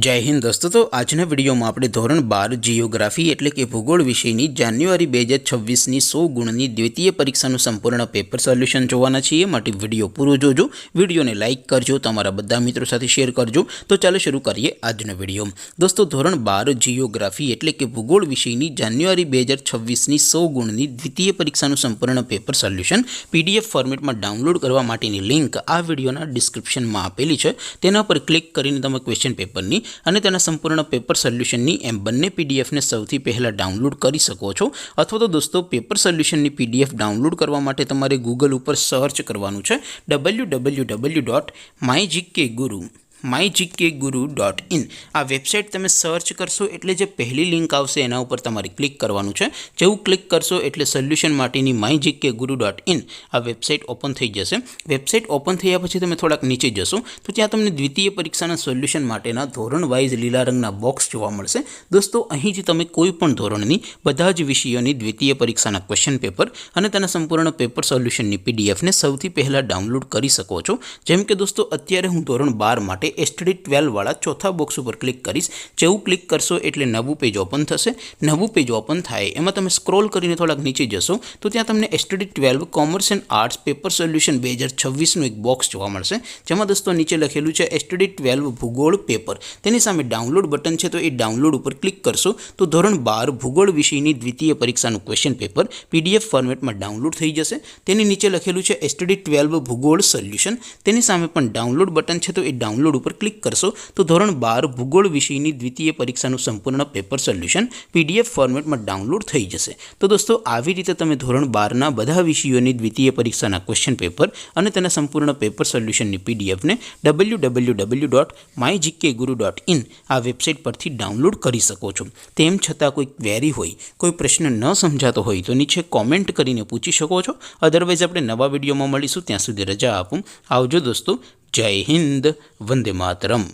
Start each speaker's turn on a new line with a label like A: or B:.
A: जय हिंद दोस्तों। तो आजना विडियो में આપણે ધોરણ 12 જીઓગ્રાફી એટલે કે ભૂગોળ વિષયની જાન્યુઆરી 2026 ની 100 ગુણની દ્વિતીય પરીક્ષાનું સંપૂર્ણ પેપર સોલ્યુશન જોવાના છીએ। માટે વિડિયો પૂરો જોજો, વિડિયોને લાઈક કરજો, તમારા બધા મિત્રો સાથે શેર કરજો। તો ચાલો શરૂ કરીએ આજનો વિડિયો। દોસ્તો ધોરણ 12 જીઓગ્રાફી એટલે કે ભૂગોળ વિષયની જાન્યુઆરી 2026 ની 100 ગુણની દ્વિતીય પરીક્ષાનું સંપૂર્ણ પેપર સોલ્યુશન પીડીએફ ફોર્મેટમાં ડાઉનલોડ કરવા માટેની લિંક આ વિડિયોના ડિસ્ક્રિપ્શનમાં આપેલી છે। તેના પર ક્લિક કરીને તમે ક્વેશ્ચન પેપરની અને તેના સંપૂર્ણ પેપર સોલ્યુશનની એમ બંને પીડીએફને સૌથી પહેલાં ડાઉનલોડ કરી શકો છો। અથવા તો દોસ્તો પેપર સોલ્યુશનની પીડીએફ ડાઉનલોડ કરવા માટે તમારે ગૂગલ ઉપર સર્ચ કરવાનું છે www.mygkguru.in। આ વેબસાઇટ તમે સર્ચ કરશો એટલે જે પહેલી લિંક આવશે એના ઉપર તમારે ક્લિક કરવાનું છે। જેવું ક્લિક કરશો એટલે સોલ્યુશન માટેની mygkguru.in આ વેબસાઇટ ઓપન થઈ જશે। વેબસાઇટ ઓપન થયા પછી તમે થોડાક નીચે જશો તો ત્યાં તમને દ્વિતીય પરીક્ષાના સોલ્યુશન માટેના ધોરણ વાઇઝ લીલા રંગના બોક્સ જોવા મળશે। દોસ્તો અહીંથી તમે કોઈ પણ ધોરણની બધા જ વિષયોની દ્વિતીય પરીક્ષાના ક્વેશ્ચન પેપર અને તેના સંપૂર્ણ પેપર સોલ્યુશનની પીડીએફને સૌથી પહેલાં ડાઉનલોડ કરી શકો છો। જેમ કે દોસ્તો અત્યારે હું ધોરણ 12 માટે STD 12 વાળા ચોથા બોક્સ ઉપર ક્લિક કરીશ। જેવું ક્લિક કરશો એટલે નવું પેજ ઓપન થશે। નવું પેજ ઓપન થાય એમાં તમે સ્ક્રોલ કરીને થોડાક નીચે જશો તો ત્યાં તમને STD 12 commerce and arts paper solution 2026નું એક બોક્સ જોવા મળશે। જેમાં દોસ્તો નીચે લખેલું છે STD 12 ભૂગોળ પેપર। તેની સામે ડાઉનલોડ બટન છે તો એ ડાઉનલોડ ઉપર ક્લિક કરશો તો ધોરણ 12 ભૂગોળ વિષયની દ્વિતીય પરીક્ષાનું ક્વેશ્ચન પેપર PDF ફોર્મેટમાં ડાઉનલોડ થઈ જશે। તેની નીચે લખેલું છે STD 12 ભૂગોળ સોલ્યુશન। તેની સામે પણ ડાઉનલોડ બટન છે તો એ ડાઉનલોડ ઉપર ક્લિક કરશો તો ધોરણ 12 ભૂગોળ વિષયની દ્વિતીય પરીક્ષાનું સંપૂર્ણ પેપર સોલ્યુશન PDF ફોર્મેટમાં ડાઉનલોડ થઈ જશે। તો દોસ્તો આવી રીતે તમે ધોરણ 12ના બધા વિષયોની દ્વિતીય પરીક્ષાના ક્વેશ્ચન પેપર અને તેના સંપૂર્ણ પેપર સોલ્યુશનની પીડીએફને www.mygkguru.in આ વેબસાઇટ પરથી ડાઉનલોડ કરી શકો છો। તેમ છતાં કોઈ ક્વેરી હોય, કોઈ પ્રશ્ન ન સમજાતો હોય તો નીચે કોમેન્ટ કરીને પૂછી શકો છો। અધરવાઇઝ આપણે નવા વિડીયોમાં મળીશું, ત્યાં સુધી રજા આપું। આવજો દોસ્તો। જય હિન્દ, વંદે માતરમ।